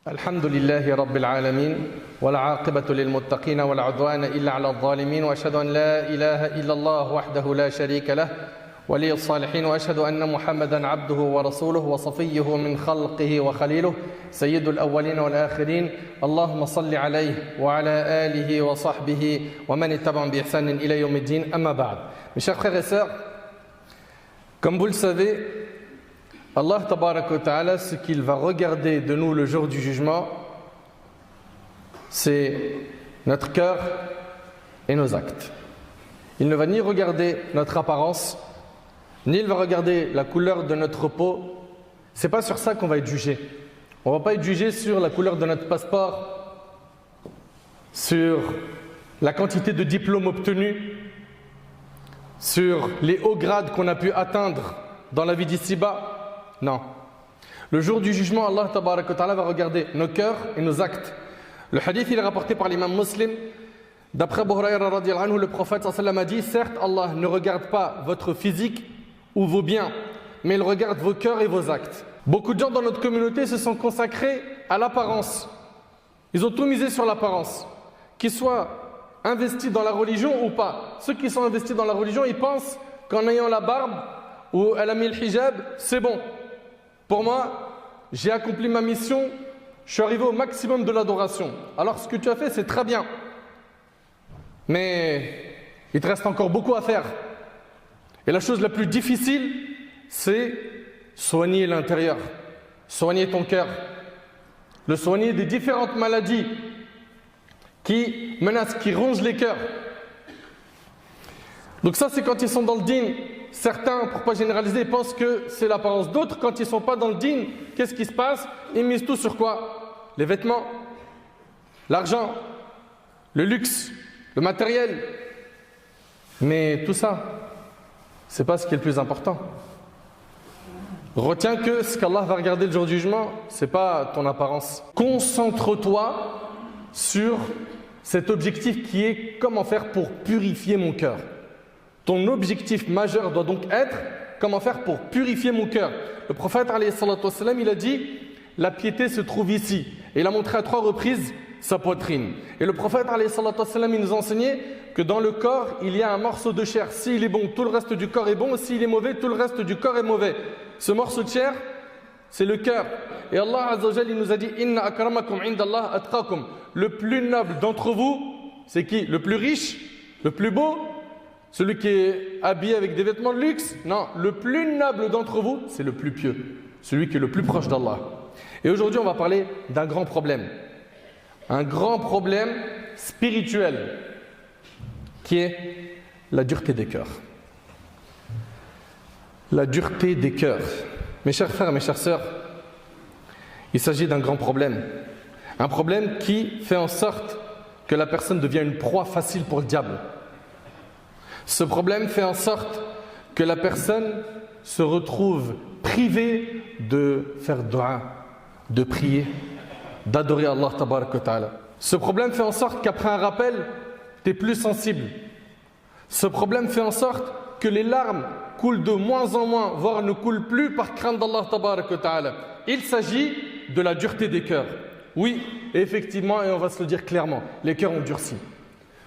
الحمد لله رب العالمين والعاقبة للمتقين ولا عدوان إلا على الظالمين وأشهد أن لا إله إلا الله وحده لا شريك له ولي الصالحين وأشهد أن محمدا عبده ورسوله وصفيه من خلقه وخليله سيد الأولين والآخرين اللهم صل عليه وعلى آله وصحبه ومن اتبعهم بإحسان إلى يوم الدين أما بعد. Mes chers frères et sœurs, comme vous le savez, Allah tabaraka wa ta'ala, ce qu'il va regarder de nous le jour du jugement, c'est notre cœur et nos actes. Il ne va ni regarder notre apparence, ni il va regarder la couleur de notre peau. C'est pas sur ça qu'on va être jugé. On va pas être jugé sur la couleur de notre passeport, sur la quantité de diplômes obtenus, sur les hauts grades qu'on a pu atteindre dans la vie d'ici-bas. Non. Le jour du jugement, Allah tabaraka wa ta'ala va regarder nos cœurs et nos actes. Le hadith il est rapporté par l'imam Muslim. D'après Abu Hurayra radiyallahu anhu, le prophète sallallahu alayhi wa sallam a dit: certes, Allah ne regarde pas votre physique ou vos biens, mais il regarde vos cœurs et vos actes. Beaucoup de gens dans notre communauté se sont consacrés à l'apparence. Ils ont tout misé sur l'apparence. Qu'ils soient investis dans la religion ou pas. Ceux qui sont investis dans la religion, ils pensent qu'en ayant la barbe ou elle a mis le hijab, c'est bon. Pour moi, j'ai accompli ma mission, je suis arrivé au maximum de l'adoration. Alors ce que tu as fait, c'est très bien. Mais il te reste encore beaucoup à faire. Et la chose la plus difficile, c'est soigner l'intérieur, soigner ton cœur, le soigner des différentes maladies qui menacent, qui rongent les cœurs. Donc ça, c'est quand ils sont dans le dîn. Certains, pour ne pas généraliser, pensent que c'est l'apparence. D'autres, quand ils ne sont pas dans le dîn, qu'est-ce qui se passe? Ils misent tout sur quoi? Les vêtements, l'argent, le luxe, le matériel. Mais tout ça, ce n'est pas ce qui est le plus important. Retiens que ce qu'Allah va regarder le jour du jugement, ce n'est pas ton apparence. Concentre-toi sur cet objectif qui est comment faire pour purifier mon cœur. Ton objectif majeur doit donc être comment faire pour purifier mon cœur. Le prophète alayhi salatu wassalam, il a dit: la piété se trouve ici. Et il a montré à 3 reprises sa poitrine. Et le prophète alayhi salatu wassalam, il nous enseignait que dans le corps, il y a un morceau de chair. S'il est bon, tout le reste du corps est bon. S'il est mauvais, tout le reste du corps est mauvais. Ce morceau de chair, c'est le cœur. Et Allah azza wa jalla, il nous a dit: inna akramakum indallah atqakum. Le plus noble d'entre vous, c'est qui? Le plus riche, le plus beau, celui qui est habillé avec des vêtements de luxe? Non, le plus noble d'entre vous, c'est le plus pieux, celui qui est le plus proche d'Allah. Et aujourd'hui, on va parler d'un grand problème. Un grand problème spirituel qui est la dureté des cœurs. La dureté des cœurs. Mes chers frères, mes chères sœurs, il s'agit d'un grand problème. Un problème qui fait en sorte que la personne devient une proie facile pour le diable. Ce problème fait en sorte que la personne se retrouve privée de faire dua, de prier, d'adorer Allah tabaraka wa ta'ala. Ce problème fait en sorte qu'après un rappel, tu es plus sensible. Ce problème fait en sorte que les larmes coulent de moins en moins, voire ne coulent plus par crainte d'Allah tabaraka wa ta'ala. Il s'agit de la dureté des cœurs. Oui, effectivement, et on va se le dire clairement, les cœurs ont durci.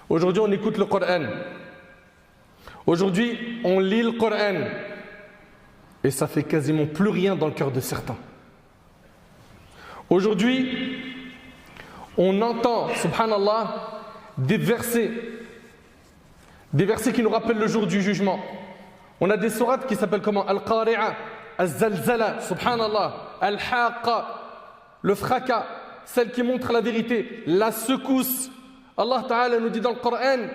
Aujourd'hui, on écoute le Coran. Aujourd'hui, on lit le Coran. Et ça fait quasiment plus rien dans le cœur de certains. Aujourd'hui, on entend, subhanallah, des versets qui nous rappellent le jour du jugement. On a des sourates qui s'appellent comment? Al-Qari'a, Al-Zalzala, subhanallah, Al-Haqqa, le fracas, celle qui montre la vérité, la secousse. Allah Ta'ala nous dit dans le Coran: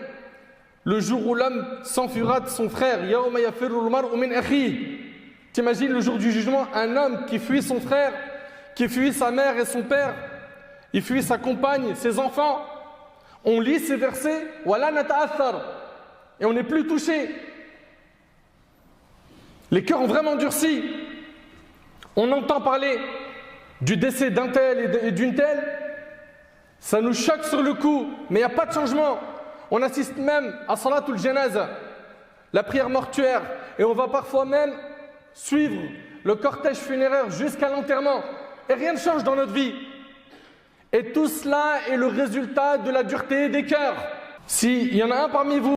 le jour où l'homme s'enfuira de son frère, Yawma yafirru al-mar'u min akhihi. T'imagines le jour du jugement, un homme qui fuit son frère, qui fuit sa mère et son père, il fuit sa compagne, ses enfants. On lit ces versets, wala nata'athar, et on n'est plus touché. Les cœurs ont vraiment durci. On entend parler du décès d'un tel et d'une telle, ça nous choque sur le coup, mais il n'y a pas de changement. On assiste même à Salatul Janaza, la prière mortuaire, et on va parfois même suivre le cortège funéraire jusqu'à l'enterrement. Et rien ne change dans notre vie. Et tout cela est le résultat de la dureté des cœurs. S'il y en a un parmi vous